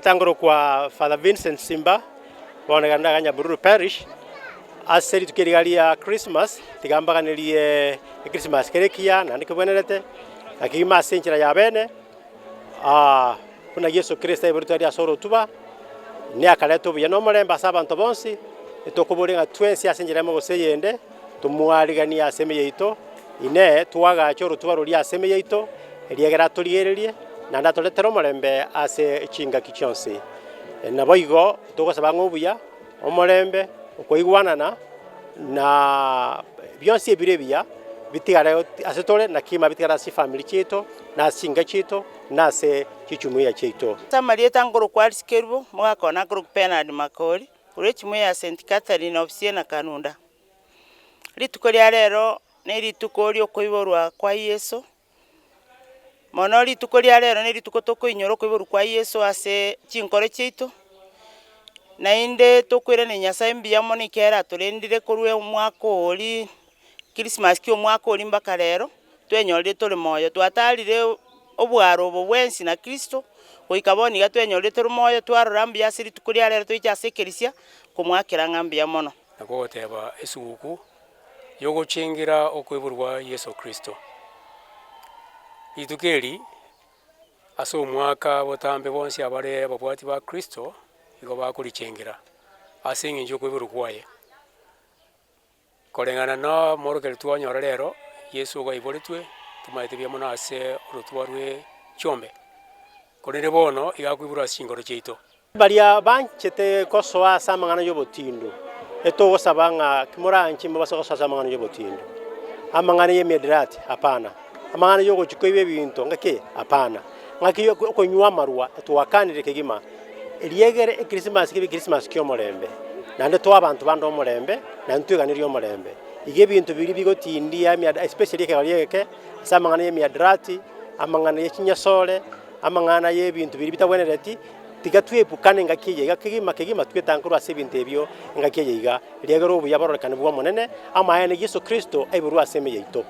tangoro kwa Father Vincent Simba bonegana ganya Bururu Parish aseri tukirigalia Christmas tigambaganirie Christmas kerekia na ndikubwenerete akima asenjira ya bene kuna Yesu Kristo iburutari asoro tuba ni akaleto buya no mulemba sabantu bonsi etokuburinga twensi asenjira mo guseyende tumuarigania aseme yeito ine tuwaga choro tuba ruri aseme yeito eliegera turigererie na ndatoletero mulembe ase chinga kichonsi na boigo tugosaba ngobuya omulembe okoigwanana na byonsi ebirebia bitigara asetole na kima bitigara si family chito na singa chito na se chichumuya chito Samarieta ngoro kwa Skerbo mwakona ngoro Bernard Makori urechumuya St Catherine of Siena Kanunda litukori rero ne litukori okoiborwa kwa Yesu mono litukori rero ne lituko tokoinyoro koiborwa kwa Yesu ase chinkore chito na inde tokwira ne Nyasaye mbiya monikera turendire korwe umwaka oli Christmas kyo mwaka oli mbaka rero twenyorire tuli moyo twatalire obwaro bwensi na Kristo oikaboni gatwenyorire tuli moyo twarorambia asiri tukuri rero twichasekerisia kumwakira ngambia mono nakoteba esuku yogochengera okweburwa Yesu Kristo itukeri aso mwaka botambe bonsi abare babwati ba Kristo igo bakurichengera asinge njo kweburwaye korengana na morokeri twanyora rero Yesu gaiboretwe tumaite bya mona ase urutwarwe chombe korere bono igakwibura singoro cheito baria banchete kosoa samangana yobotindo eto gosabanga kimuranchi mbaso samangana yobotindo amangana yemedrati hapana amangana yogo chikoibe bintu ngake hapana ngaki konywa marwa twakanire kegima eliegere Christmas kyo mulembe nande to abantu bando mulembe na ntwiganiri yo mulembe ige bintu biri bigotindia especially kegalieke samangana yemiadrati amangana yechinyasole amangana ye bintu biri bitabwenereti tigatwepukane ngakije kegima twetankuru ase bintu ebyo ngakije iga eliegere obuya bororekane bwa monene amaene Yesu Kristo aiburwa aseme yeito.